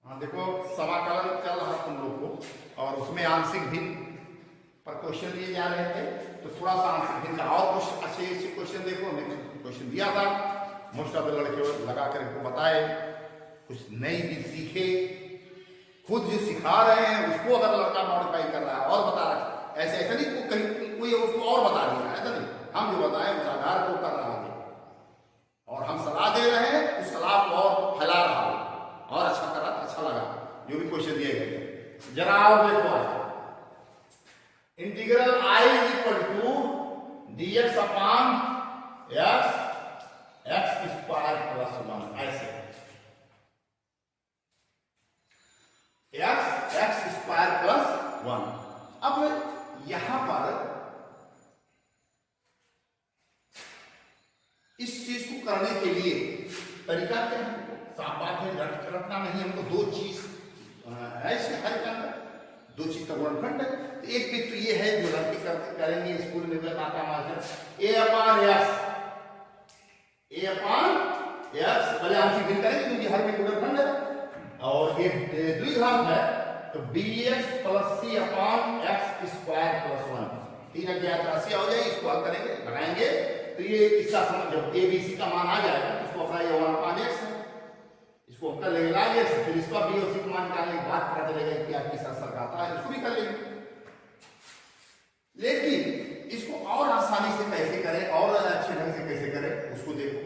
हाँ देखो, समाकलन चल रहा तुम लोग को और उसमें आंशिक भिन्न पर क्वेश्चन दिए जा रहे थे, तो थोड़ा सा आंशिक भिन्न का और कुछ अच्छे अच्छे क्वेश्चन देखो। नेक्स्ट क्वेश्चन दिया था, मोस्ट ऑफ द लड़के लगा कर इनको बताए, कुछ नई भी सीखे, खुद जो सिखा रहे हैं उसको अगर लड़का मॉडिफाई कर रहा है और बता रहा है, ऐसे ऐसा नहीं कहीं कोई उसको और बता दिया, ऐसा नहीं, हम जो बताएं उस आधार को कर रहा है और हम सलाह दे रहे हैं, उस सलाह को और फैला रहा है और अच्छा करा, अच्छा लगा जो भी क्वेश्चन दिए गए थे। जरा और देखो, integral I is equal to dx upon x square plus 1, ऐसे x स्क्वायर प्लस 1। अब यहां पर इस चीज को करने के लिए तरीका क्या है? साफ बात है, रटना नहीं, हमको दो चीज ऐसे हल करना, दो चीज का गुणनखंड है। तो एक भी तो ये है जो लड़के करेंगे स्कूल में आता मास्टर, ए अपॉन एक्स पहले आंशिक भिन्न करेंगे क्योंकि हर में गुणनखंड है, और ये द्विघात है तो bx plus c upon x square plus 1, तीन अज्ञात राशि हो जाएगी, इसको हल करेंगे, लगाएंगे तो ये इसका जब a b c का मान आ जाएगा तो इसको अपना ये 1 अपॉन x है, इसको हम कर लेंगे लाएंगे, फिर इसका बी और सी को मान निकालने के बाद पता चलेगा कि आपकी सरसर आता है, इसको भी कर लेंगे। लेकिन इसको और आसानी से कैसे करें और अच्छे ढंग से कैसे करें उसको देखो।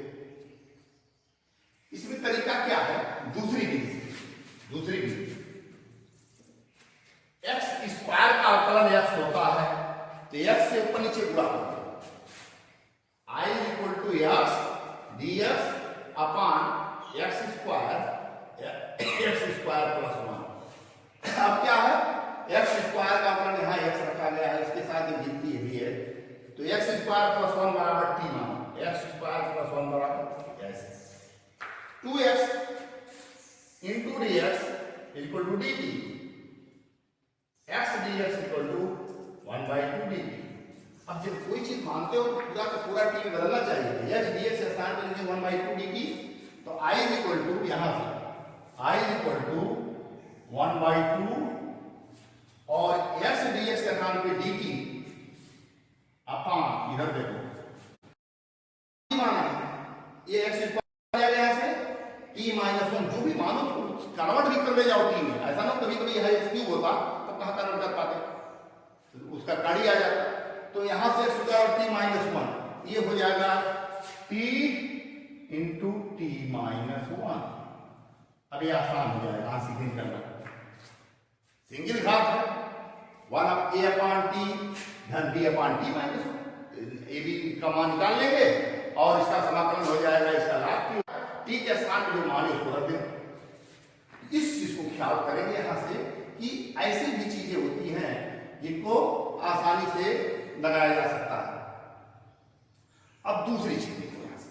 इसमें तरीका क्या है? दूसरी विधि एक्स स्क्वायर का अवकलन एक्स होता है तो एक्स से ऊपर नीचे गुणा होता है, I equal to x dx upon x square plus 1। अब क्या है? एक्स स्क्वायर का अवकलन यहाँ एक्स रखा गया है, इसके साथ एक गिनती भी है, तो एक्स स्क्वायर प्लस 1 बराबर टी मानो, एक्स स्क्वायर प्लस 1 बराबर ऐसे 2x into dx equal to dt, x dx equal to 1/2 dt। अब जब कोई चीज मानते हो तो पूरा का पूरा टी बदलना चाहिए, x dx से स्थान पर लिखेंगे 1/2 dt, तो i इक्वल टू यहां से i इक्वल टू 1/2 और x dx का नाम पे dt अपॉन, इधर देखो माना है ये x इक्वल यहां से t माइनस 1, जो भी मानो तो कन्वर्ट भी कर ले जाओ t में, ऐसा ना कभी कभी है क्यूब होता तो कहां कन्वर्ट कर पाते, तो उसका गाड़ी आ जाता, तो यहां से x और t माइनस 1 ये हो जाएगा t इंटू टी माइनस 1। अब ये आसान हो जाएगा, आंशिक भिन्न करना, सिंगल घात है 1 अप a अपॉन t धन b upon t minus 1, A B का मान निकाल लेंगे और इसका समाकलन हो जाएगा, इसका लाभ t के स्थान पर जो मान है उसको रख दें। इस चीज को ख्याल करेंगे यहां से कि ऐसी भी चीजें होती हैं जिनको आसानी से लगाया जा सकता है। अब दूसरी चीज देखो यहां से,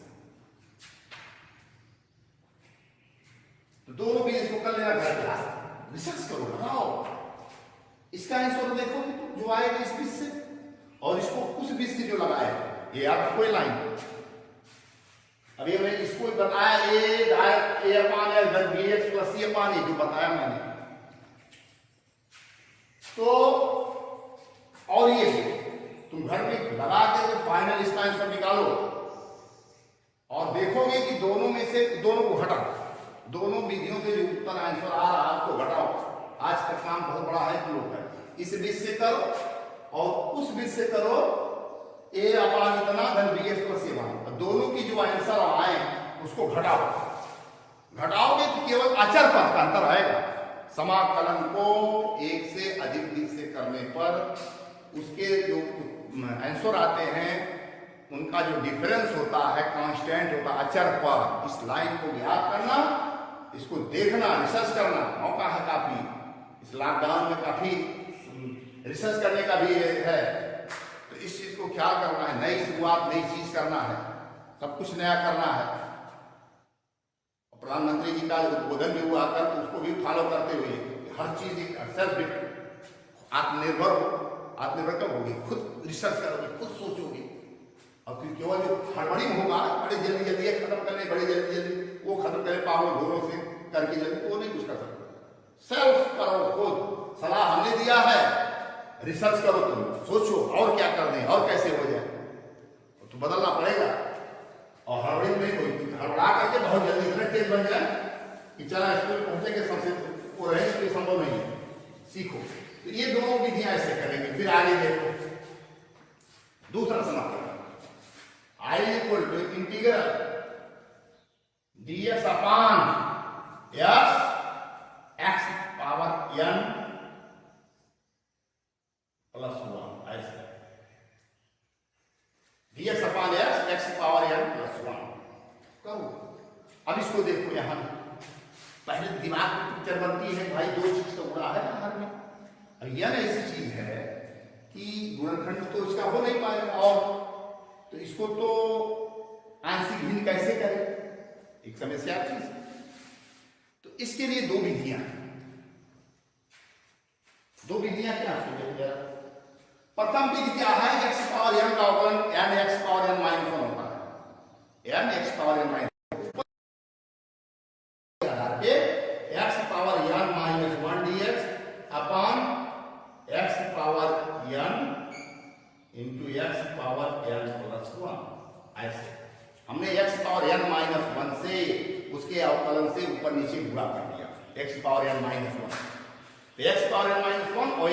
तो दोनों भी इसको कर लेना, घर क्लास रिसर्च करो, लगाओ, इसका आंसर देखो जो आएगा इस बीच से और इसको उस बीच से जो लगाए, ये आप कोई लाइन, अभी मैं इसको बताया ए अपॉन एल धन बी एक्स प्लस सी अपॉन ए, जो बताया मैंने, तो और ये तुम घर में लगा के फाइनल इसका आंसर निकालो और देखोगे कि दोनों में से दोनों को हटाओ, दोनों विधियों से जो उत्तर आंसर आ रहा है उसको घटाओ। आज का काम बहुत बड़ा है तुम लोग का, इस बीच से करो और उस बीच से करो ए अपॉन इतना धन बी एक्स प्लस सी अपॉन, दोनों की जो आंसर आए उसको घटाओगे तो केवल अचर पद का अंतर आएगा। समाकलन को एक से अधिक दिख से करने पर उसके जो आंसर आते हैं उनका जो डिफरेंस होता है, कांस्टेंट होता है, अचर पद, इस लाइन को याद करना, इसको देखना, रिसर्च करना, मौका है काफी, इस लॉकडाउन में काफी रिसर्च करने का भी है, तो इस चीज को ख्याल करना है, नई शुरुआत, नई चीज करना है, सब कुछ नया करना है। प्रधानमंत्री जी का उद्बोधन भी हुआ कर, तो उसको भी फॉलो करते हुए हर चीज सेल्फ आत्मनिर्भर कब होगी? खुद रिसर्च करोगे, खुद सोचोगे, और फिर केवल जो हड़बड़ी में होगा बड़े जल्दी जल्दी खत्म करने, बड़े जल्दी जल्दी वो खत्म करे पाओगे घोरों से करके जल्दी, वो नहीं कुछ कर सकते। सेल्फ करो, खुद सलाह हमने दिया है, रिसर्च करो, तुम सोचो और क्या कर दें और कैसे हो जाए, तो बदलना पड़ेगा। और हड़बड़ी में कोई हड़बड़ा करके बहुत जल्दी इतने तेज बन जाए कि चला स्कूल पहुंचे के सबसे वो रहे, तो ये संभव नहीं है। सीखो, तो ये दोनों विधियां ऐसे करेंगे। फिर आगे देखो दूसरा समीकरण, I equal to integral dx upon s x power n plus 1, ऐसे dx upon s x power n plus 1 करो। अब इसको देखो, यहां पहले दिमाग में पिक्चर बनती है भाई, दो चीज तो गुणा है बाहर में। अब यह ऐसी चीज है कि गुणनखंड तो इसका हो नहीं पाएगा, और तो इसको तो आंशिक भिन्न कैसे करें, एक समस्या चीज। तो इसके लिए दो विधियां क्या है। प्रथम विधि क्या है, x पावर n का अवकलन n x power n minus 1 होता है। n x power n minus आधार पे x power n minus 1 dx upon x power n into x power n plus 1, ऐसे हमने x पावर n माइनस 1 से उसके अवकलन से ऊपर नीचे गुणा कर दिया, x पावर n माइनस 1, तो x पावर n माइनस 1 और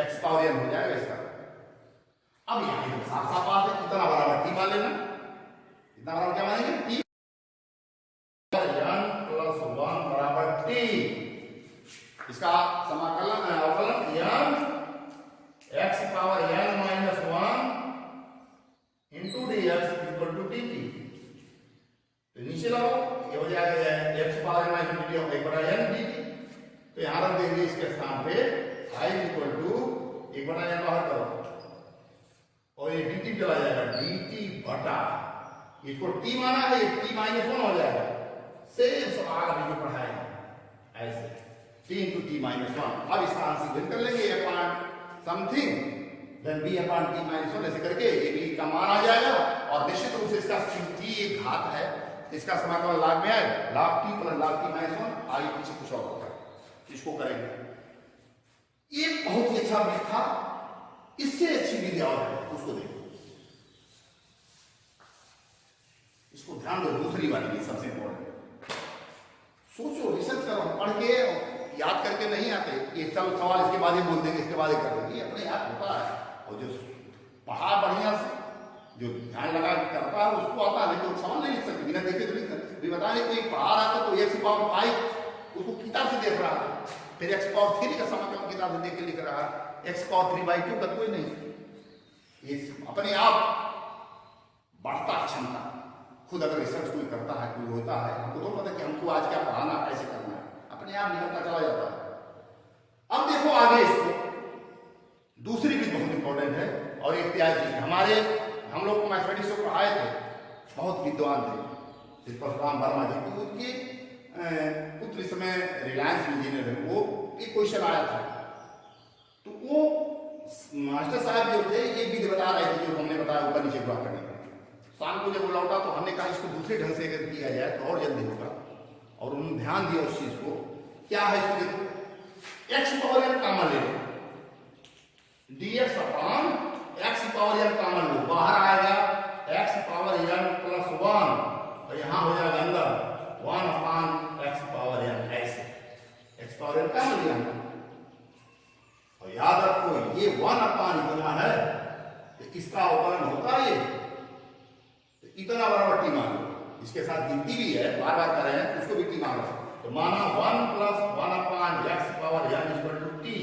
x पावर n हो जाएगा इसका। अब यहां साफ साफ बात है, कितना बराबर t मान लेना, कितना बराबर क्या मानेंगे, t n प्लस 1 बराबर t, इसका समाकलन अवकलन n x power n minus 1 into dx equal to dt। तो नीचे लगाओ, ये हो जाएगा x power n minus dt और 1 बटा n dt। तो यहां रख देंगे इसके स्थान पे i इक्वल टू 1 बटा n बाहर करो, और ये dt चला जाएगा dt बटा, इसको t माना है, ये t माइनस 1 हो जाएगा। सेम सवाल अभी जो पढ़ाएंगे ऐसे t इंटू टी माइनस 1। अब इसका आंसर भिन्न कर लेंगे, upon something then b upon t minus 1, ऐसे करके ये b का मान आ जाएगा, और निश्चित रूप से इसका t एक घात है, इसका समाकलन लाग में आएगा, लाग t प्लस लाग t माइनस 1, आगे पीछे कुछ और होता है, इसको करेंगे। ये बहुत ही अच्छा विधि था, इससे अच्छी विधि और है, उसको देखो, इसको ध्यान दो, दूसरी वाली सबसे इंपॉर्टेंट। सोचो, रिसर्च करो, पढ़ के याद करके नहीं आते, ये सब सवाल इसके बाद ही बोल देंगे, इसके बाद ही कर देंगे, ये अपने आप होता है। और जो पढ़ा बढ़िया से, जो ध्यान लगा करता है उसको आता है, लेकिन तो सवाल नहीं लिख सकते, बिना देखे तो लिख सकते। बता रहे कोई पढ़ा रहा था तो x पावर 5 उसको किताब से देख रहा था, फिर x पावर 3 का समाकलन किताब से देख के लिख रहा है, x पावर 3/2 का कोई नहीं। ये अपने आप बढ़ता क्षमता, खुद अगर रिसर्च कोई करता है, कोई होता है, हमको तो पता कि हमको आज क्या पढ़ाना, कैसे करना है, अपने आप निकलता चला जाता है। अब देखो आगे, इसको दूसरी भी बहुत इंपॉर्टेंट है, और एक त्यागी हमारे, हम लोग को मैथमेटिक्स को पढ़ाए थे, बहुत विद्वान थे श्री परशुराम वर्मा जी, तो उनके पुत्र समय रिलायंस इंजीनियर है, वो एक क्वेश्चन आया था, तो वो मास्टर साहब जो थे ये विधि बता रहे थे, जो हमने बताया ऊपर नीचे गुणा करने का। शाम को जब लौटा तो हमने कहा इसको दूसरे ढंग से अगर किया जाए तो और जल्दी होगा, और उन्होंने ध्यान दिया उस चीज को। क्या है इसको देखो, x पावर n कॉमन ले लो, dx upon x power n common लो, बाहर आएगा x पावर n प्लस 1, और यहां हो जाएगा अंदर 1 अपॉन x पावर n, ऐसे x पावर n कॉमन लिया। और याद रखो ये 1 अपॉन इतना है, तो इसका अवकलन होता है ये इतना बराबर टी मान लो, इसके साथ गिनती भी है, बार बार कर रहे हैं, उसको भी टी मान लो। तो माना 1 plus 1 upon x power n equal to T,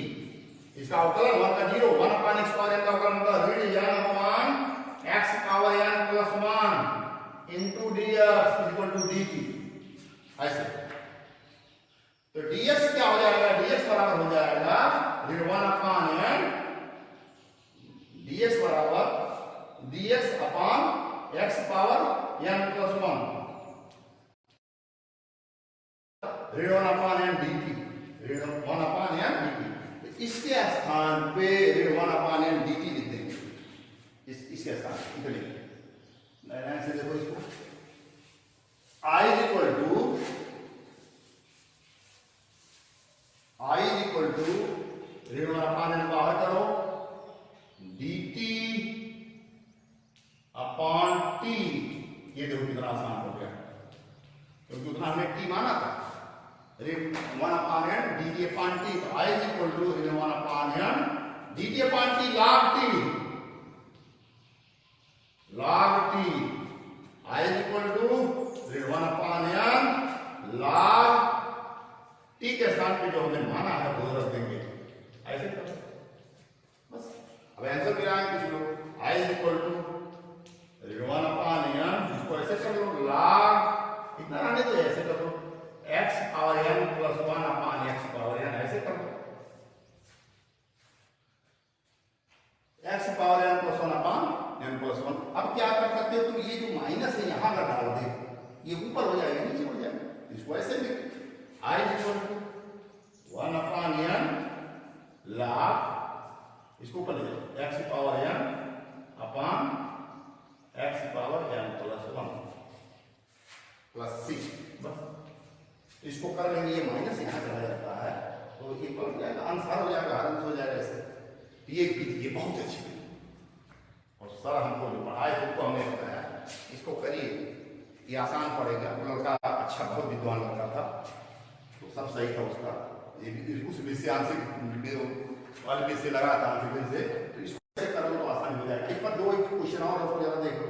इसका अवकलन 1 का 0, 1 अपॉन x पावर n का अवकलन होता है ऋण n upon x power n plus 1 into dx equal to dt, ऐसे। तो dx क्या हो जाएगा, dx बराबर हो जाएगा ऋण 1 अपॉन n, dx बराबर dx upon x power n plus 1 ऋण 1 अपॉन n dt, ऋण 1 अपॉन n dt। इसके स्थान पे ऋण 1 अपॉन n dt लिख देंगे, इसके स्थान पे इतने नए से देखो इसको, i equal to equal to ऋण वाला अपान बाहर करो, dt अपॉन t। ये देखो कितना आसान हो गया, क्योंकि उतना हमने t माना था। ऋण 1 upon n dt upon t, तो I इज इक्वल टू ऋण 1 upon n dt upon t log t, log t। I is equal to ऋण 1 अपान n log t के स्थान पे जो हमने माना है वो रख देंगे, ऐसे करो बस। अब आंसर क्या है कुछ लोग, I इज इक्वल टू ऋण 1 अपान n, इसको ऐसे कर लो log, इतना रहने दो, ऐसे कर लो x पावर n प्लस 1 अपान x पावर n, ऐसे कर लो x power n plus 1 upon n plus 1। अब क्या कर सकते हो तुम, ये जो माइनस है यहां अगर डाल दे, ये ऊपर हो जाएगा नीचे हो जाएगा, इसको ऐसे लिख I is equal to 1 upon n log, इसको ऊपर ले जाओ x power n upon x power n plus 1 plus 6, बस इसको कर लेंगे, ये माइनस यहां चला जाता है तो ये पलट जाएगा, आंसर हो जाएगा, हर हो जाएगा ऐसे। तो ये बहुत अच्छी है, और सर हमको जो पढ़ाए उसको हमने बताया, इसको करिए, ये आसान पड़ेगा। वो लड़का अच्छा बहुत विद्वान लड़का था, तो सब सही था उसका, ये भी उस विषयांशिक वाले से लगा था आंसर से, तो इसको ऐसे करो तो आसान हो जाएगा। इस पर दो क्वेश्चन और उसको जरा देख लो।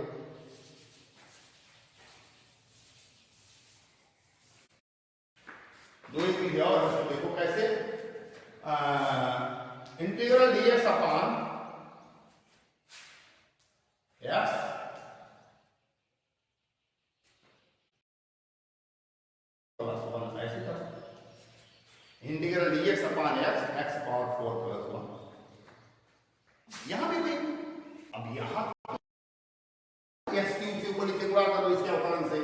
दो एक विधि और उसको देखो कैसे, integral dx upon x plus 1, ऐसे कर integral dx upon x power 4 plus 1। यहां भी कोई, अब यहां x क्यूब से ऊपर नीचे गुणा करो इसके अवकलन से,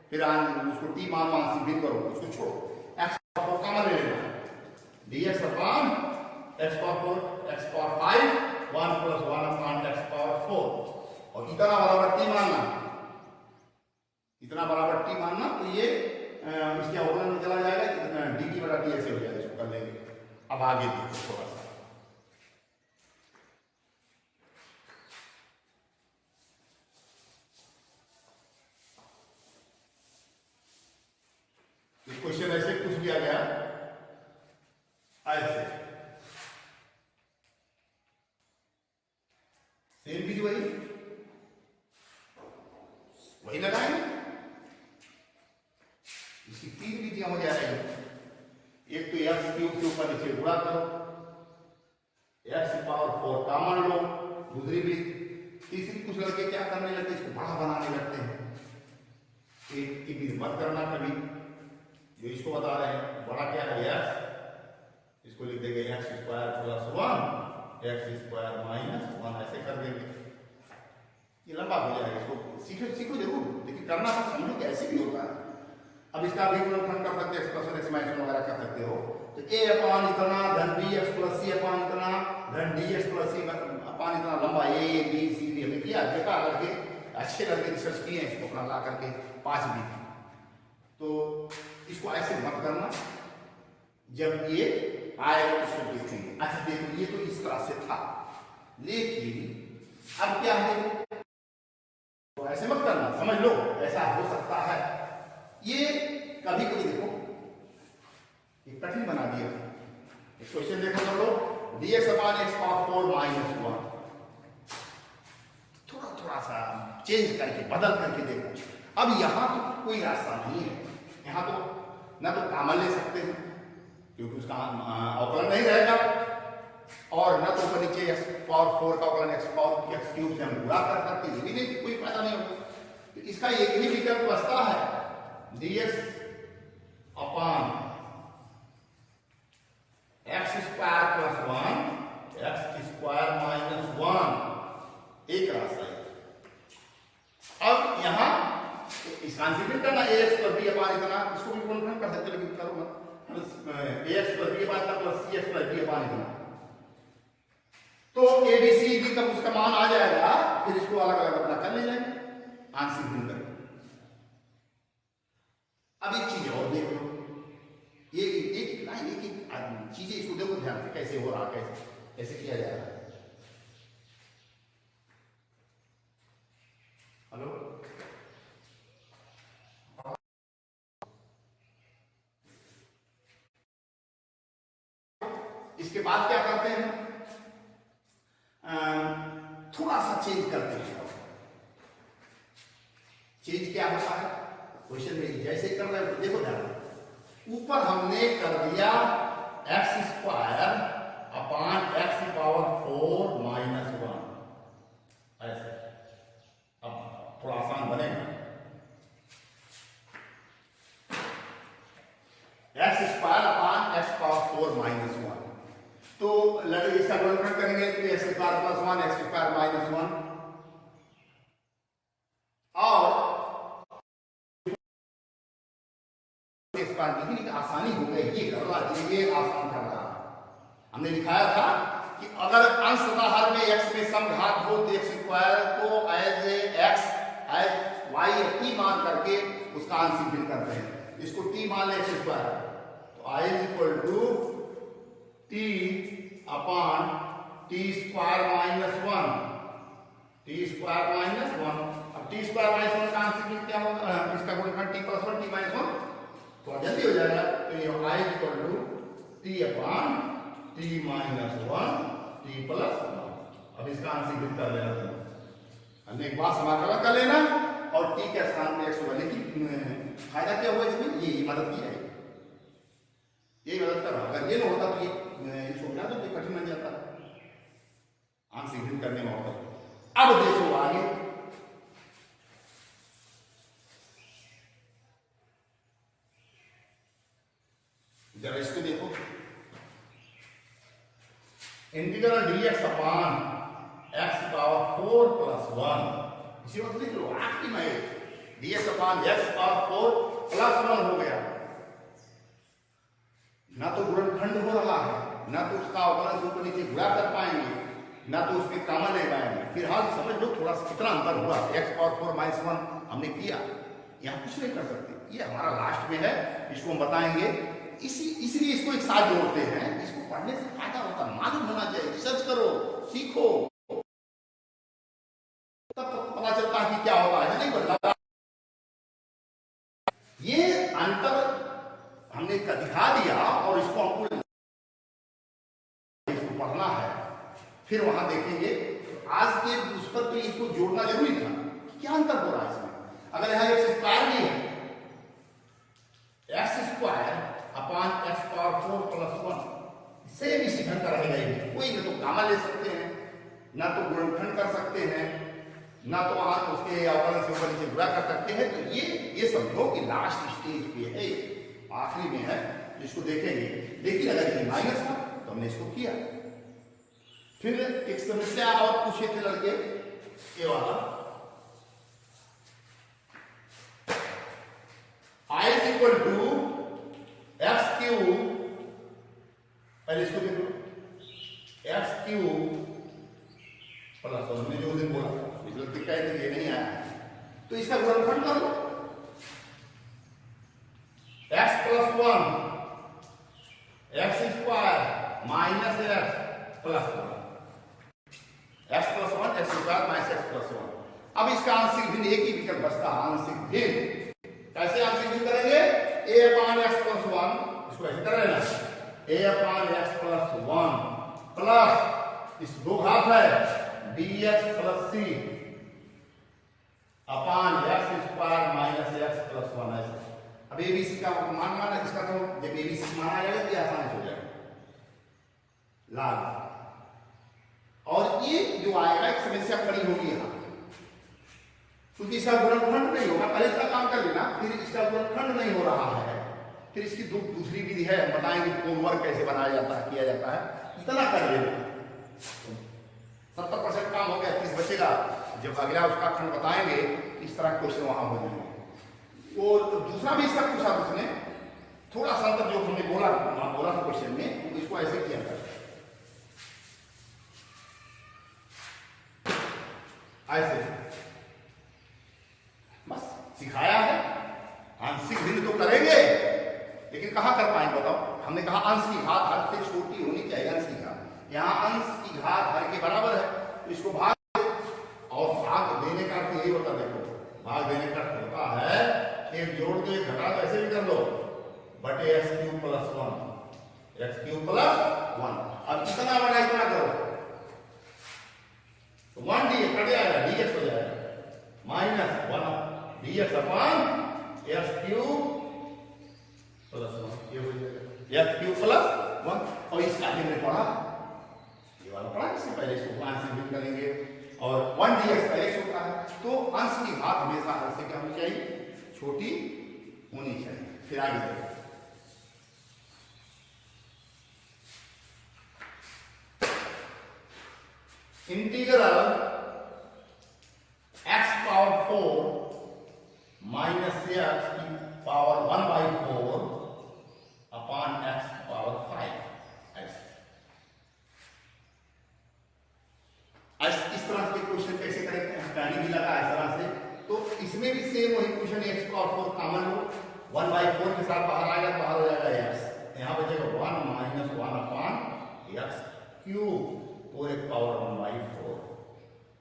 फिर उसको t मान वहां से भिन्न करो, उसको छोड़ो, x पावर 4 कॉमन ले लेना, dx upon x power 4 x power 5 1 plus 1 upon x power 4, और इतना बराबर t मानना, इतना बराबर t मानना, तो ये इसके अवकलन में चला जाएगा, कितना dt बटा t ऐसे हो जाएगा, इसको कर लेंगे। अब आगे देखो थोड़ा सा, क्वेश्चन ऐसे पूछ लिया गया, ऐसे सेम भी वही लगाएंगे, इसकी तीन विधियां हो जाएगी। एक तो x क्यूब के ऊपर नीचे गुणा करो, x पावर 4 कॉमन लो, दूसरी भी, तीसरी कुछ लड़के क्या करने लगते, इसको बड़ा बनाने लगते हैं, एक की भी मत करना कभी, जो इसको बता रहे हैं बड़ा क्या है x, इसको लिख देंगे x square plus 1 x square minus 1, ऐसे कर देंगे, ये लंबा हो जाएगा। इसको सीखो जरूर, लेकिन करना तो समझो कि ऐसे भी होता है। अब इसका भी गुणनखंड कर सकते हैं, एक्सप्रेशन एक्सपांशन वगैरह कर सकते हो, तो a अपान इतना धन bx प्लस c अपान इतना धन dx प्लस c अपान इतना, लंबा a b c d हमने किया, देखा करके, अच्छे लड़के रिसर्च किए हैं इसको अपना ला करके 5 भी, तो इसको ऐसे मत करना, जब ये आएगा उसको देखेंगे। अच्छा देखो ये तो इस तरह से था, लेकिन अब क्या है, तो ऐसे मत करना, समझ लो ऐसा हो सकता है। ये कभी कभी देखो ये कठिन बना दिया, क्वेश्चन देखो कर लो, dx upon x power 4 minus 1, थोड़ा थोड़ा सा चेंज करके बदल करके देखो। अब यहां तो कोई रास्ता नहीं है, यहां तो ना तो कॉमन ले सकते हैं क्योंकि उसका अवकलन नहीं रहेगा, और न तो ऊपर नीचे x पावर 4 का अवकलन x पावर x क्यूब से हम गुणा कर सकते, ये भी नहीं, कोई फायदा नहीं होगा। तो इसका एक ही विकल्प बचता है, dx upon x square plus 1 x square minus 1, एक रास्ता है। अब यहां इसका आंसर करना ax प्लस b अपॉन इतना, इसको भी गुणनखंड कर सकते, लेकिन करो मत, ax प्लस b अपॉन इतना plus cx plus b upon इतना, तो ए बी सी डी तक उसका मान आ जाएगा, फिर इसको अलग अलग अपना कर ले जाएंगे, आंशिक भिन्न करेंगे। अब एक चीज और देख लो, ये एक लाइन एक चीजें इसको देखो ध्यान से कैसे हो रहा, कैसे कैसे किया जा रहा है। हेलो, इसके बाद क्या करते हैं, थोड़ा सा चेंज करते हैं। चेंज क्या होता है क्वेश्चन में, जैसे कर रहे हैं देखो ध्यान, ऊपर हमने कर दिया एक्स स्क्वायर अपॉन एक्स की पावर 4 माइनस 1, ऐसे। अब थोड़ा आसान बनेगा, x square upon x power 4 minus 1, तो लगे इसका गुणनखंड करेंगे तो X square plus 1 x square minus 1, और लेकिन आसानी हो गई, ये करना ये आसान कर रहा है। हमने दिखाया था कि अगर अंशतः हर में x में समघात हो तो एक्स स्क्वायर को as X as Y T मान करके उसका आंशिक भिन्न करते हैं। इसको टी मान ले एक्स स्क्वायर, तो I is equal to t upon T square minus 1, t square minus 1। अब टी स्क्वायर माइनस 1 का आंशिक भिन्न क्या होगा, इसका गुणनखंड टी प्लस 1 टी माइनस 1, तो जल्दी हो जाएगा। तो ये I equal to t upon t minus 1 t plus 1। अब इसका आंशिक भिन्न कर लेना, हमने एक बार समाकलन कर लेना और टी के स्थान में एक्स होगा। लेकिन फायदा क्या हुआ इसमें, ये मदद की है, ये मदद कर रहा। अगर ये ना होता तो ये इसको बना तो कठिन बन जाता आंशिक भिन्न करने में होता। अब देखो आगे, जरा इसको देखो, integral dx upon x power 4 plus 1, इसी वक्त लिख लो आपकी में dx upon x power 4 plus 1 हो गया। ना तो गुणनखंड हो रहा है, ना तो उसका अवकलन ऊपर नीचे गुणा कर पाएंगे, ना तो उसमें कॉमन ले पाएंगे। फिलहाल समझ लो थोड़ा सा कितना अंतर हुआ, x पावर 4 माइनस 1 हमने किया, यहां कुछ नहीं कर सकते, ये हमारा लास्ट में है, इसको हम बताएंगे। इसलिए इसको एक साथ जोड़ते हैं, इसको पढ़ने से फायदा होता है, मालूम होना चाहिए, रिसर्च करो, सीखो, तब तो पता चलता है कि क्या होता है, नहीं बदला। ये अंतर हमने दिखा दिया और इसको हमको पढ़ना है, फिर वहां देखेंगे। आज के उस पर तो इसको जोड़ना जरूरी था, क्या अंतर हो रहा है इसमें। अगर यहां एक्स स्क्वायर नहीं है, x square upon x power 4 plus 1 same इसी ढंग का रहेगा, कोई ना तो गामा ले सकते हैं, ना तो गुणनखंड कर सकते हैं, ना तो वहां उसके अवकलन से ऊपर नीचे गुणा कर सकते हैं। तो ये समझो कि लास्ट स्टेज पे है, आखिरी में है, इसको देखेंगे। लेकिन अगर ये माइनस था तो हमने इसको किया। फिर एक समस्या और पूछे थे लड़के, ये वाला I is equal to x cube, पहले इसको देखो, एक्स क्यूब प्लस हमने जो दिन बोला गलती कह दी, ये नहीं आया, तो इसका गुणनखंड कर लो, x plus 1 x square minus x plus 1, x plus 1 x square minus x plus 1। अब इसका आंशिक भिन्न एक ही विकल्प बचता, आंशिक भिन्न। कैसे आंशिक भिन्न करेंगे, a अपॉन एक्स प्लस 1, इसको ऐसे कर लेना, a upon x plus 1 plus इस दो घात है dx plus c upon x square minus x plus 1 ऐसे। अब एबीसी का मान माना, इसका तो जब एबीसी माना जाएगा तो आसान हो जाएगा लाल। और ये जो आएगा एक समस्या खड़ी होगी यहां, क्योंकि इसका गुणनखंड नहीं होगा। पहले इसका काम कर लेना, फिर इसका गुणनखंड नहीं हो रहा है, फिर इसकी दूसरी विधि है, बताएंगे होमवर्क कैसे बनाया जाता है, किया जाता है। इतना कर लेना, 70% काम हो गया, 30 बचेगा। जब अगला उसका खंड बताएंगे इस तरह क्वेश्चन वहां हो जाएंगे। वो दूसरा भी इसका पूछा उसने, थोड़ा सा अंतर जो हमने बोला था क्वेश्चन में, इसको ऐसे किया था, ऐसे बस सिखाया है। आंशिक भिन्न तो करेंगे, लेकिन कहां कर पाएंगे बताओ। हमने कहा अंश की घात हर से छोटी होनी चाहिए, अंश की घात, यहाँ अंश की घात हर के बराबर है तो इसको भाग, और भाग देने का अर्थ यही होता है, देखो भाग देने का अर्थ होता है एक जोड़ दो एक घटा दो, ऐसे भी कर लो, बटे x cube plus 1, x cube plus 1। अब इतना बड़ा इतना करो तो 1 डी कट जाएगा, डीएक्स हो जाएगा minus 1 DX upon X cube plus 1, ये हो जाएगा एक्स क्यूब प्लस 1। और इसका हमने पढ़ा, ये वाला पढ़ा इससे पहले, इसको प्लान से भी करेंगे, और 1 डीएक्स का एक्स होता है, तो अंश की घात हमेशा हर से क्या होनी चाहिए, छोटी होनी चाहिए। फिर आगे देखो, integral x power 4 minus x की पावर 1/4 अपॉन x पावर 5, इस तरह के क्वेश्चन कैसे करेंगे, पहले भी लगा इस तरह से, तो इसमें भी सेम वही क्वेश्चन, x पावर 4 कॉमन लो, 1/4 के साथ बाहर आएगा, बाहर हो जाएगा x, यहाँ बचेगा 1 minus 1 upon X cube, 4 x power 1/4,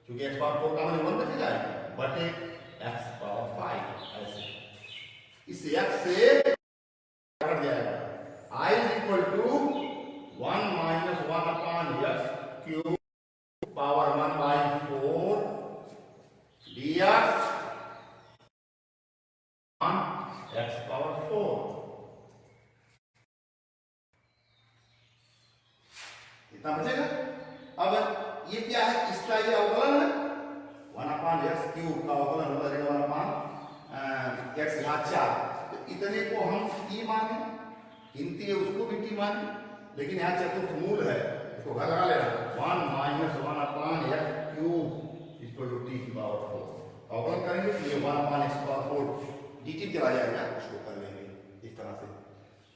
क्योंकि x पावर 4 कॉमन 1 बच जाएगा, बटे x पावर 5, ऐसे इस x से कट जाएगा, I is equal to 1 minus 1 upon X cube power 1/4 dx on x power 4, इतना बचेगा। अब ये क्या है, इसका ये अवकलन है, 1/x क्यूब का अवकलन हो जाएगा 1/x घात 4, तो इतने को हम t माने, गिनती है उसको भी t माने, लेकिन यहाँ चतुर्थ मूल है, इसको घर लगा लेना, 1 minus 1/x cube equal to t की पावर 4, अवकलन करेंगे तो ये 1/x पावर 4 dt चला जाएगा, उसको कर लेंगे इस तरह से।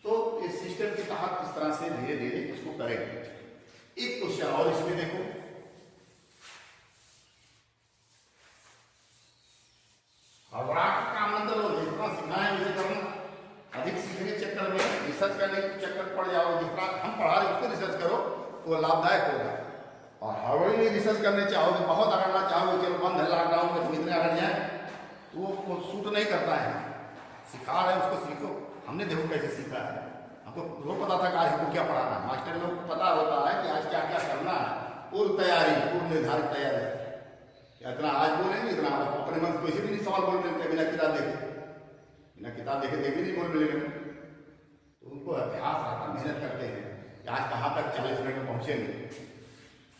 तो इस सिस्टम के तहत इस तरह से धीरे धीरे इसको करेंगे। एक क्वेश्चन और इसमें देखो, का मतलब जितना सिखाएं उसे करना, अधिक सीखने चक्कर में, रिसर्च करने के चक्कर पड़ जाओ, जितना हम पढ़ा रहे उसको रिसर्च करो तो लाभदायक होगा। और हवाई में रिसर्च करने चाहोगे, बहुत अगड़ना चाहोगे, चलो बंद है लॉकडाउन में, तुम इतने अगड़ जाए तो वो सूट नहीं करता है। सिखा रहे उसको सीखो, हमने देखो कैसे सीखा है, हमको वो पता था कि आज हमको क्या पढ़ाना है, मास्टर लोग को पता होता है कि आज क्या क्या करना है, पूर्व तैयारी, पूर्व निर्धारित तैयारी, इतना आज बोलेंगे, इतना अपने मन से कोई भी नहीं सवाल बोल मिलते बिना किताब देखे, बिना किताब देखे देख भी नहीं बोल मिलेंगे, तो उनको अभ्यास आता, मेहनत करते हैं कि आज कहाँ तक 40 मिनट में पहुंचेंगे,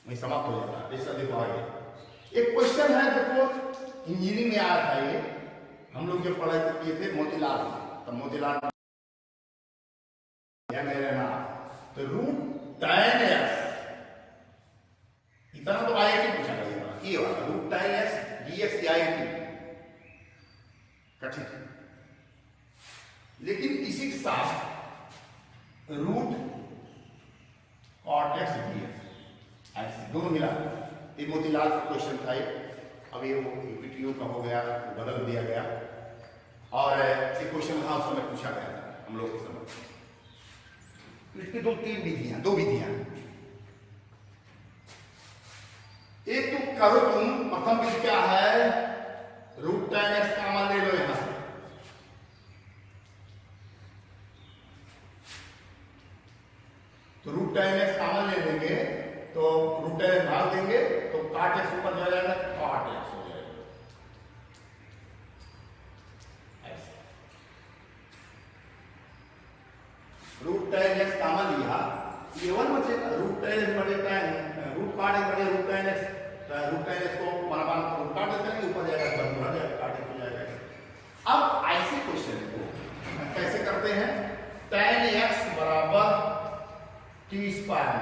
वही समाप्त हो जाता है। इसका देखो आगे एक क्वेश्चन है, देखो इंजीनियरिंग में आया था ये, हम लोग जो पढ़ाई किए थे मोतीलाल, तब मोतीलाल मेरे नाम, तो रूट tan x, इतना तो आईआईटी पूछा गया, ये वाला root tan x dx IIT कठिन, लेकिन इसी के साथ रूट cot x dx ऐसे दोनों मिला, ये मोतीलाल का क्वेश्चन था। अब ये यूपीटीयू का हो गया, बदल दिया गया, और एक क्वेश्चन था उस समय पूछा गया था हम लोग के समय। इसकी दो विधियां, एक तो करो तुम, प्रथम विधि क्या है, रूट tan x कॉमन ले लो यहां से, तो रूट tan x कॉमन ले लेंगे तो रूट tan x भाग देंगे तो cot x ऊपर जा जाएगा, cot x हो जाएगा, ऐसे रूट tan x कॉमन लिया, ये 1 बचेगा, रूट tan x बटे tan, रूट cot x बटे root tan x, root tan x को बराबर रूट cot x करेंगे, ऊपर जाएगा तो बराबर जाएगा, cot x हो जाएगा। अब ऐसे क्वेश्चन को कैसे करते हैं, tan x बराबर t स्क्वायर,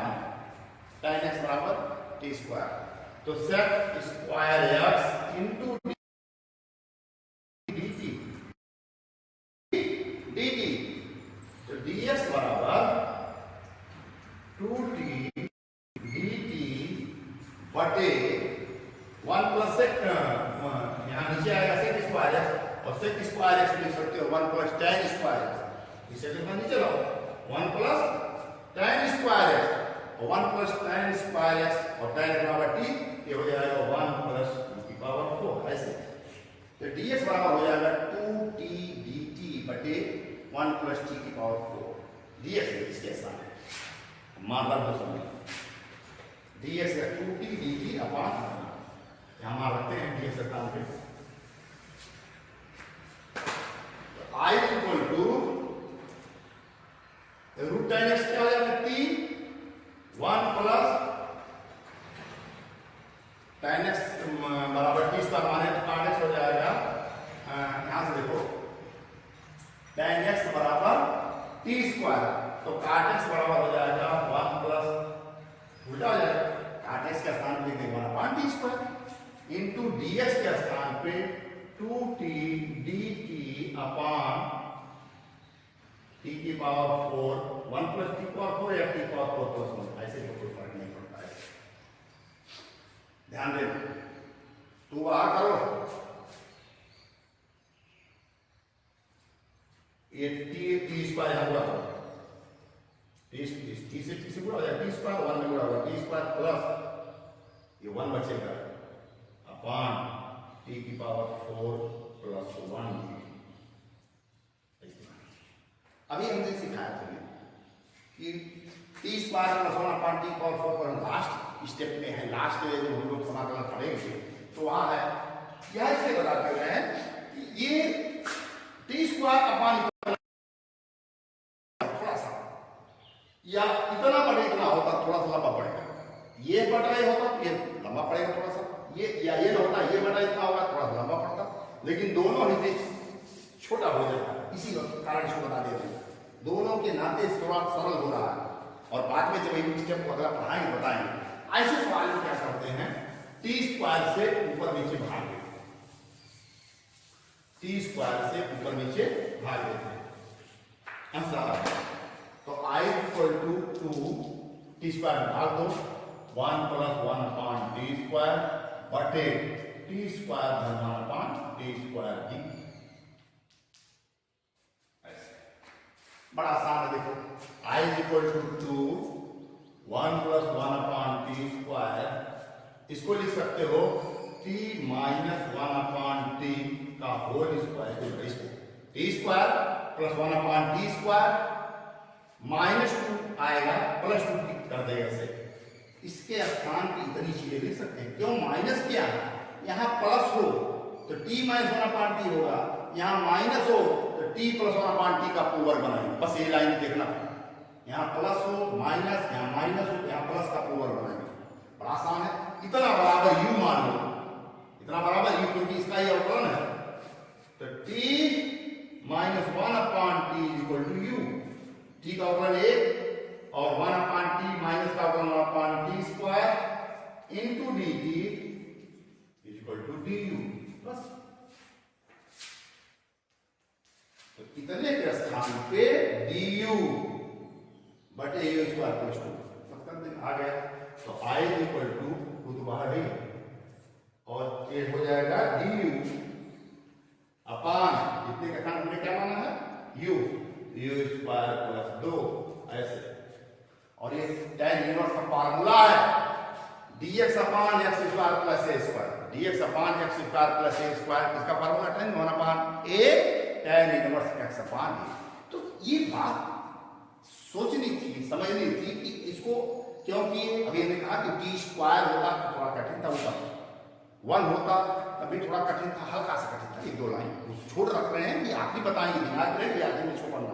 tan x बराबर t स्क्वायर, तो sec square x into dt, तो dx बराबर 2t dt बटे 1 प्लस सेक, यहाँ नीचे आएगा सेक स्क्वायर एक्स, और सेक स्क्वायर एक्स लिख सकते हो 1 प्लस tan स्क्वायर एक्स, इसे लिखना नीचे लाओ 1 plus 1 plus ten square x और टेन बराबर टी, ये हो जाएगा 1 प्लस टी की पावर 4 ऐसे। तो डी एक्स बराबर हो जाएगा 2t dt बटे 1 प्लस टी की पावर 4 डी एक्स इसके साथ मात्रा दो समय डी एक्स का 2t dt अपान यहां मान रखते हैं डी एक्स का काम पे I equal to root tan X क्या हो जाएगा टी 1 प्लस टेन एक्स बराबर टी स्क्वायर माने तो cot x हो जाएगा यहां से देखो टेन एक्स बराबर टी स्क्वायर तो cot x बराबर हो जाएगा 1 प्लस उल्टा हो जाएगा cot x के स्थान पे लिख देंगे 1 upon T square into D x के स्थान पे 2t dt अपॉन t की पावर 4 1 प्लस टी पावर 4 या टी पावर 4 प्लस 1 ऐसे तो कोई फर्क नहीं पड़ता है। ध्यान देना तू बाहर करो ये टी स्क्वायर यहां गुणा करो टी से गुणा हो जाएगा टी स्क्वायर 1 में गुणा होगा टी स्क्वायर प्लस ये 1 बचेगा अपॉन टी की पावर 4 प्लस 1 अभी हमने सिखाया तुम्हें कि T square plus 1 upon T power 4 पर लास्ट स्टेप में है लास्ट में जो हम लोग समाकलन पढ़ेंगे तो वहां है यह इसलिए बताते हुए हैं कि ये टी स्क्वायर अपॉन थोड़ा सा या इतना बड़े इतना होता थोड़ा सा लंबा पड़ेगा ये बढ़ रहा होता तो ये लंबा पड़ेगा थोड़ा सा ये या ये ना होता ये बड़ा इतना होगा थोड़ा सा लंबा पड़ता लेकिन दोनों ही छोटा हो जाता है इसी कारण से बता देते हैं दोनों के नाते थोड़ा सरल हो रहा है और बाद में जब इन स्टेप को अगला पढ़ाएंगे बताएंगे ऐसे सवाल में क्या करते हैं टी स्क्वायर से ऊपर नीचे भाग देते हैं टी स्क्वायर से ऊपर नीचे भाग देते हैं आंसर तो आई इक्वल टू 2 टी स्क्वायर भाग दो 1 प्लस 1 अपॉन टी स्क्वायर बटे टी स्क्वायर धन 1 अपॉन टी स्क्वायर डी बड़ा आसान है देखो I equal to 1 plus 1 upon T square इसको लिख सकते हो t माइनस 1 अपॉन टी का whole square T square plus 1 upon T square minus 2 आएगा प्लस 2 कर देगा इसे इसके स्थान की इतनी चीजें लिख सकते हैं क्यों माइनस क्या है यहां प्लस हो तो t माइनस 1 अपॉन टी होगा यहां माइनस हो तो t प्लस 1 अपॉन टी का पावर बनाएंगे बस ये लाइन देखना यहां प्लस हो माइनस यहां माइनस हो यहां प्लस का पावर बनाएंगे बड़ा आसान है इतना बराबर u मान लो इतना बराबर u क्योंकि इसका ये अवकलन है तो t minus 1 upon T is equal to u t का अवकलन 1 और 1 अपॉन टी माइनस का अवकलन 1 upon T square into dt is equal to du बस तो इतने के स्थान पे du बटे u स्क्वायर प्लस 2 सब कर देंगे आ गया तो i इक्वल टू तो बाहर है और ये हो जाएगा du अपॉन इतने का स्थान में क्या माना है u स्क्वायर प्लस 2 ऐसे और ये tan इनवर्स का फार्मूला है dx upon x square plus a square dx upon x square plus a square इसका formula tan 1 upon a tan inverse x upon a तो ये बात सोचनी थी समझनी थी कि इसको क्योंकि अभी हमने कहा कि टी स्क्वायर होता तो थोड़ा कठिन था ऊपर 1 होता तभी थोड़ा कठिन था हल्का सा कठिन था एक दो लाइन छोड़ रख रहे हैं कि आखिरी बताएंगे दिमाग में कि आखिरी में छोड़ना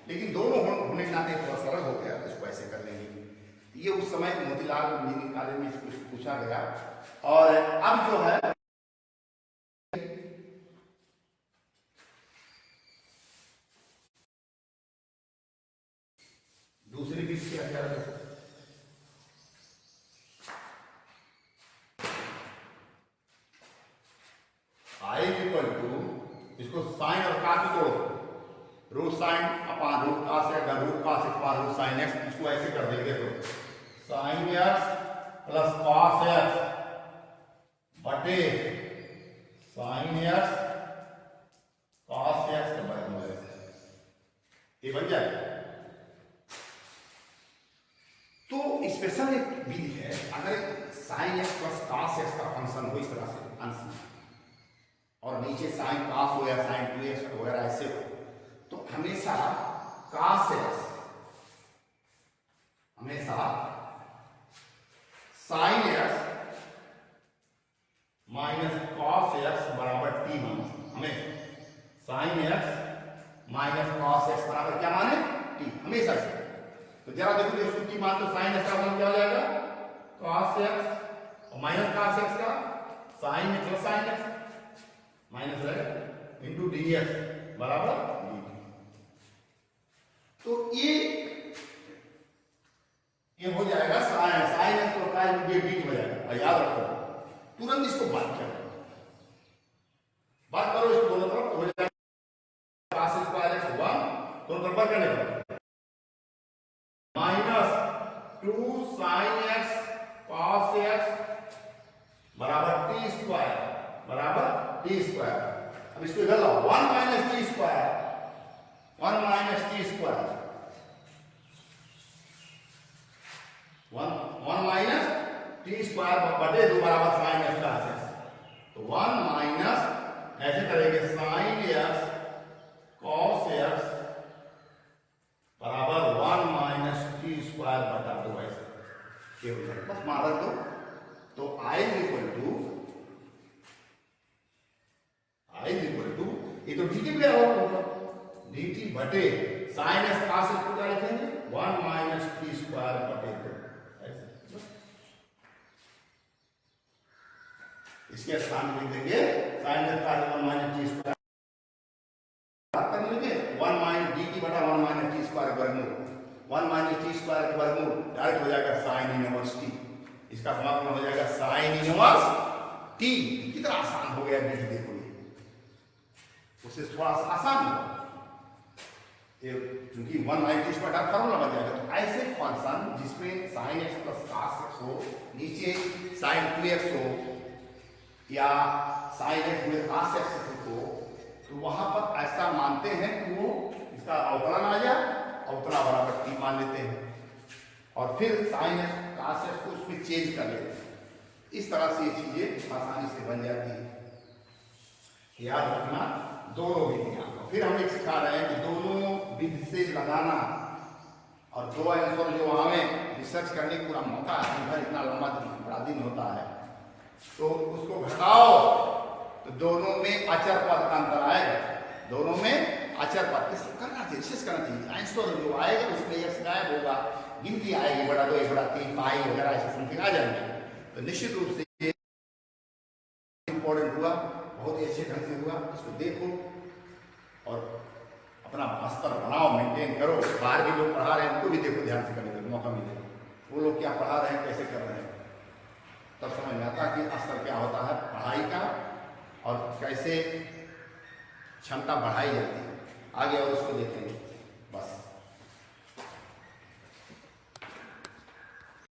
लेकिन दोनों होने के नाते थोड़ा सरल हो गया इसको ऐसे कर लेंगे ये उस समय मोतीलाल इंजीनियरिंग कॉलेज में कुछ पूछा गया और अब जो है दूसरी भी क्या क्या आई इक्वल टू इसको साइन और कॉस को root sine upon root cos है root cos upon root sine x इसको ऐसे कर देंगे तो sine x plus cos x बटे साइन एक्स कॉस एक्स का वर्गमूल ये बन जाएगा तो स्पेशल एक विधि है, अगर sign x plus cos x का फंक्शन हो इस तरह से अंश में, और नीचे साइन कॉस हो या साइन 2x वगैरह ऐसे हो, तो हमेशा कॉस एक्स हमेशा sine x minus cos x बराबर टी माने, हमें sine x minus cos x बराबर क्या माने, टी, हमेशा से। तो जरा देखो इसको टी मान, तो साइन एक्स का मान क्या हो जाएगा, कॉस एक्स और माइनस कॉस एक्स का sign x plus sine x minus है इंटू डी एक्स बराबर डी। तो ये हो जाएगा साइन एक्स तो साइन डी डी हो जाएगा। और याद रखो तुरंत इसको बात करो, बात करो इसको दोनों तरफ, तो हो जाएगा cos स्क्वायर एक्स 1 दोनों तरफ बात करने पर minus 2 sign x cos x बराबर टी स्क्वायर बराबर टी स्क्वायर। अब इसको इधर लाओ, 1 minus T square, 1 minus T square, 1 minus T square बटे 2 बराबर साइन एक्स कॉस एक्स। तो 1 माइनस ऐसे करेंगे साइन एक्स कॉस एक्स बराबर 1 माइनस टी स्क्वायर बटा 2 ऐसे ये हो जाएगा, बस मार दो। तो I इक्वल टू ये तो dt पे होगा, dt बटे साइन एक्स कॉस एक्स को क्या लिखेंगे 1 माइनस टी स्क्वायर बटे 2 ऐसे। इसके स्थान में लिख देंगे sign x cos 1 minus T square, कर लेंगे 1 माइनस dt बटा 1 माइनस टी स्क्वायर वर्गमूल, 1 माइनस टी स्क्वायर के वर्गमूल डायरेक्ट हो जाएगा साइन इनवर्स टी, इसका समापन हो जाएगा साइन इनवर्स टी। कितना आसान हो गया विधि, देखो ये उससे थोड़ा सा आसान हुआ, क्योंकि 1 माइनस टी स्क्वायर का फॉर्मूला बन जाएगा। तो ऐसे फंक्शन जिसमें sign x plus cos x हो, नीचे साइन 2x हो या साइन एक्स में कॉस एक्स हो, तो वहां पर ऐसा मानते हैं कि वो इसका अवकलन आ जाए, अवकलन बराबर टी मान लेते हैं और फिर साइन एक्स कॉस एक्स को उसमें चेंज कर लेते हैं। इस तरह से ये चीजें आसानी से बन जाती है, याद रखना दोनों विधियां। फिर हम एक सिखा रहे हैं कि दोनों विधि से लगाना और दो आंसर जो हमें रिसर्च करने का पूरा मौका है, इतना लंबा बड़ा दिन होता है, तो उसको घटाओ तो दोनों में अचर पद का अंतर आएगा, दोनों में अचर पद इसको करना चाहिए, रिसर्च करना चाहिए। आंसर जो आएगा उसमें एक्स गायब होगा, गिनती आएगी बड़ा 2 बड़ा 3 पाई वगैरह ऐसे समथिंग आ जाएंगे। तो निश्चित रूप से इंपॉर्टेंट हुआ, बहुत ही अच्छे ढंग से हुआ, इसको देखो और अपना स्तर बनाओ, मेंटेन करो। बाहर भी लोग पढ़ा रहे हैं उनको भी देखो, ध्यान से करने का मौका मिले, वो लोग क्या पढ़ा रहे हैं, कैसे कर रहे हैं, तब समझ में आता कि स्तर क्या होता है पढ़ाई का और कैसे क्षमता बढ़ाई जाती है आगे, और उसको देखेंगे बस।